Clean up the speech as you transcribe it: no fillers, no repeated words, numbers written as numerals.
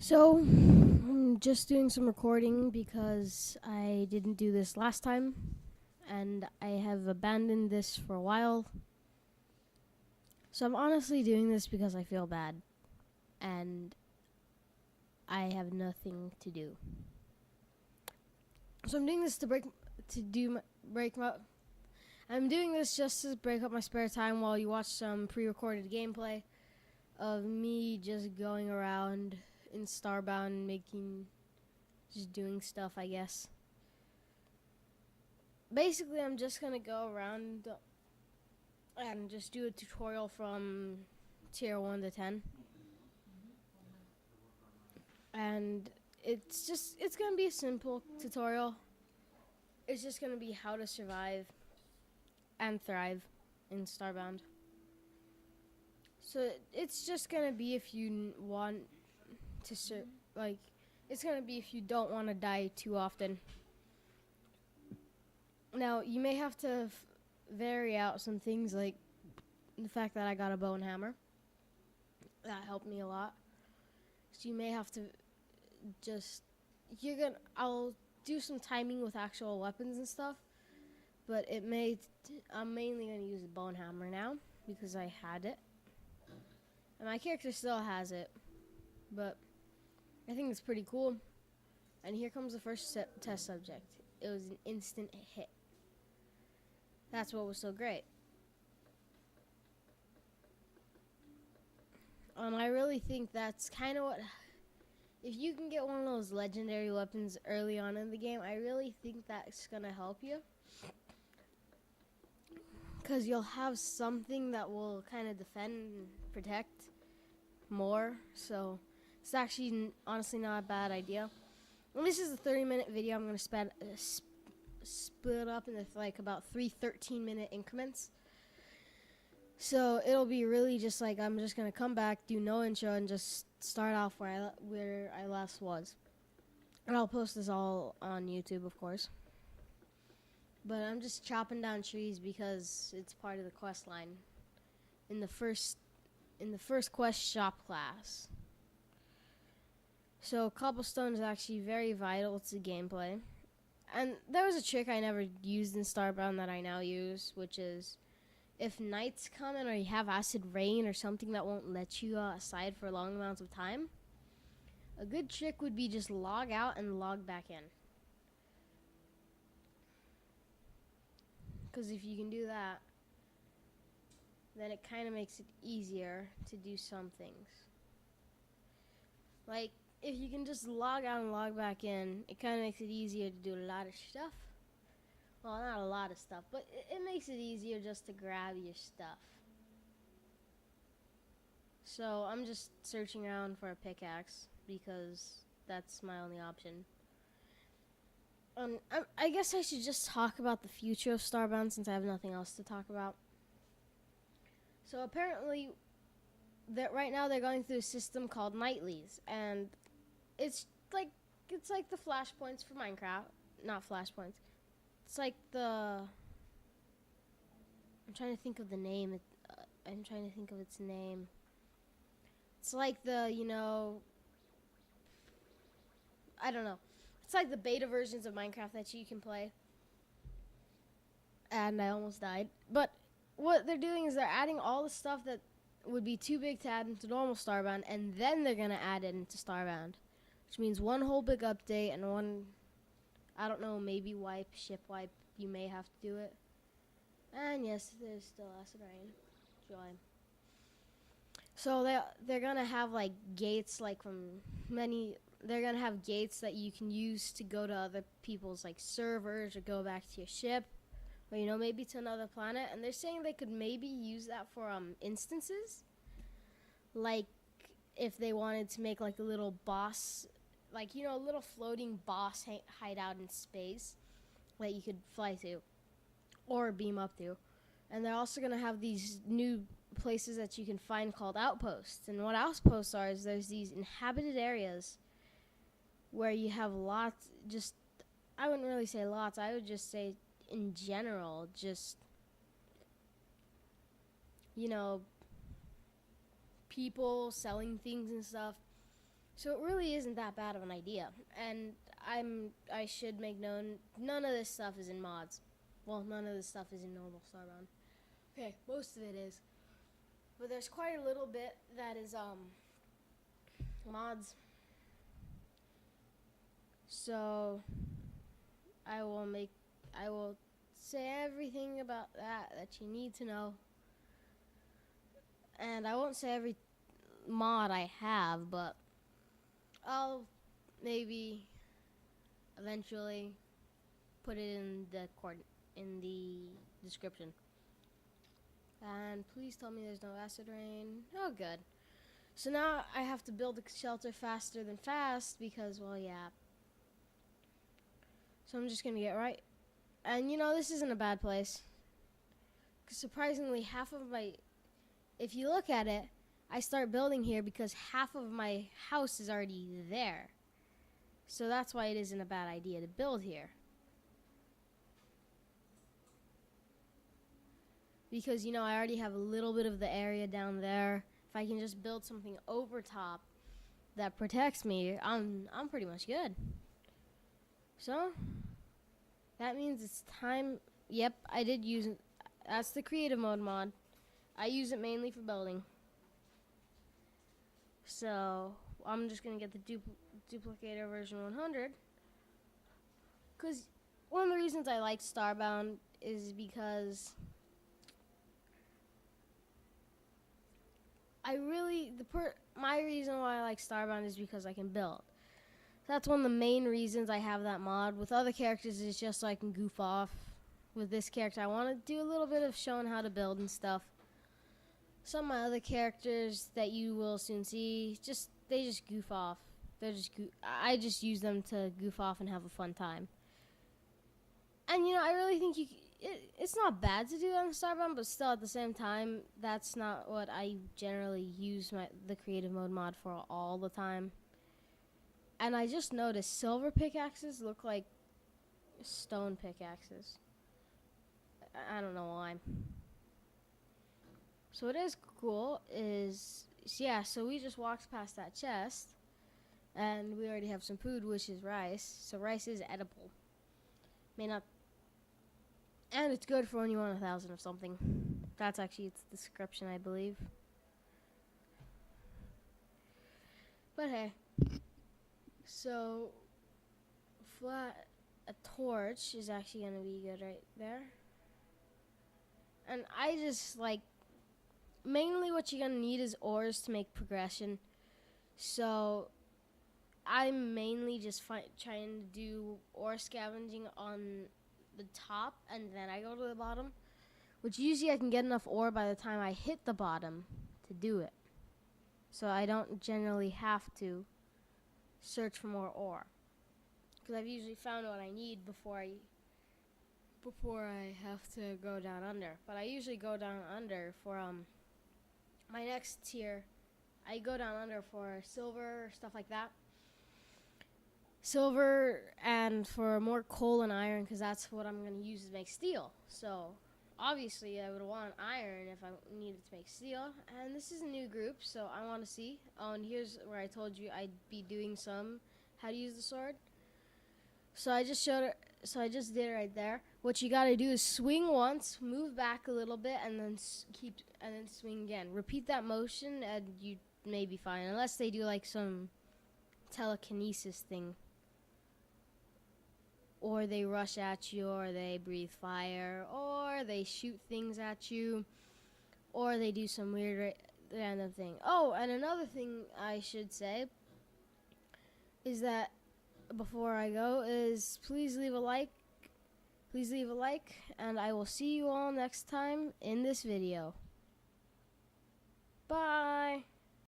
So, I'm just doing some recording because I didn't do this last time, and I have abandoned this for a while. So, I'm honestly doing this because I feel bad, and I have nothing to do. So, I'm doing this to break my. I'm doing this just to break up my spare time while you watch some pre-recorded gameplay of me just going around in Starbound just doing stuff, I guess. Basically, I'm just gonna go around and just do a tutorial from tier 1 to 10. And it's gonna be a simple tutorial. It's just gonna be how to survive and thrive in Starbound. So it's just gonna be if you want to it's gonna be if you don't want to die too often. Now, you may have to vary out some things like the fact that I got a bow and hammer. That helped me a lot. So you may have to I'll do some timing with actual weapons and stuff, but I'm mainly going to use the bow and hammer now because I had it. And my character still has it, but I think it's pretty cool. And here comes the first test subject. It was an instant hit. That's what was so great. I really think that's kind of what... If you can get one of those legendary weapons early on in the game, I really think that's going to help you. Because you'll have something that will kind of defend and protect more. So it's actually honestly not a bad idea. And this is a 30-minute video. I'm going to split up into like about 3 13-minute increments. So it'll be really just like I'm just going to come back, do no intro, and just start off where I last was. And I'll post this all on YouTube, of course. But I'm just chopping down trees because it's part of the quest line in the first quest shop class. So cobblestone is actually very vital to gameplay. And there was a trick I never used in Starbound that I now use, which is if nights come in or you have acid rain or something that won't let you aside for long amounts of time, a good trick would be just log out and log back in. Because if you can do that, then it kind of makes it easier to do some things. Like, if you can just log out and log back in, it kind of makes it easier to do a lot of stuff. Well, not a lot of stuff, but it makes it easier just to grab your stuff. So I'm just searching around for a pickaxe because that's my only option. I guess I should just talk about the future of Starbound since I have nothing else to talk about. So apparently, right now they're going through a system called nightlies, and it's like the flashpoints for Minecraft. Not flashpoints. It's like I'm trying to think of the name. I'm trying to think of its name. It's like I don't know. It's like the beta versions of Minecraft that you can play. And I almost died. But what they're doing is they're adding all the stuff that would be too big to add into normal Starbound, and then they're going to add it into Starbound. Which means one whole big update and one, I don't know, maybe ship wipe. You may have to do it. And yes, there's still acid rain. Joy. So they're going to have like gates they're going to have gates that you can use to go to other people's like servers or go back to your ship. Or, maybe to another planet. And they're saying they could maybe use that for instances. Like if they wanted to make like a little boss, like, a little floating boss hideout in space that you could fly to or beam up to. And they're also going to have these new places that you can find called outposts. And what outposts are is there's these inhabited areas where you have I wouldn't really say lots, I would just say in general, just, people selling things and stuff. So it really isn't that bad of an idea. And I should make known none of this stuff is in mods. Well, none of this stuff is in normal Starbound. Okay, most of it is. But there's quite a little bit that is mods. So I will say everything about that you need to know. And I won't say every mod I have, but I'll maybe eventually put it in the description. And please tell me there's no acid rain. Oh, good. So now I have to build a shelter faster than fast because, well, yeah. So I'm just gonna get right. And you know, this isn't a bad place. 'Cause surprisingly, if you look at it, I start building here because half of my house is already there. So that's why it isn't a bad idea to build here. Because, you know, I already have a little bit of the area down there. If I can just build something over top that protects me, I'm pretty much good. So, that means it's time. Yep, I did use it. That's the creative mode mod. I use it mainly for building. So, I'm just going to get the duplicator version 100. Because one of the reasons I like Starbound is because my reason why I like Starbound is because I can build. That's one of the main reasons I have that mod. With other characters, it's just so I can goof off. With this character, I want to do a little bit of showing how to build and stuff. Some of my other characters that you will soon see, they just goof off. I just use them to goof off and have a fun time. And you know, I really think it's not bad to do on Starbound, but still at the same time, that's not what I generally use the creative mode mod for all the time. And I just noticed silver pickaxes look like stone pickaxes. I don't know why. So what is cool is, yeah, so we just walked past that chest, and we already have some food, which is rice. So rice is edible. May not. And it's good for when you want 1,000 of something. That's actually its description, I believe. But hey. So, a torch is actually going to be good right there. And I just, mainly what you're going to need is ores to make progression. So, I'm mainly just trying to do ore scavenging on the top, and then I go to the bottom, which usually I can get enough ore by the time I hit the bottom to do it. So I don't generally have to search for more ore, because I've usually found what I need before I have to go down under. But I usually go down under for my next tier. I go down under for silver, stuff like that. Silver, and for more coal and iron, because that's what I'm going to use to make steel. So obviously I would want iron if I needed to make steel. And this is a new group, so I want to see. Oh, and here's where I told you I'd be doing how to use the sword. So I just did it right there. What you got to do is swing once, move back a little bit, and then swing again. Repeat that motion, and you may be fine, unless they do some telekinesis thing, or they rush at you, or they breathe fire, or they shoot things at you, or they do some weird random thing. Oh, and another thing I should say is that before I go is please leave a like, and I will see you all next time in this video. Bye.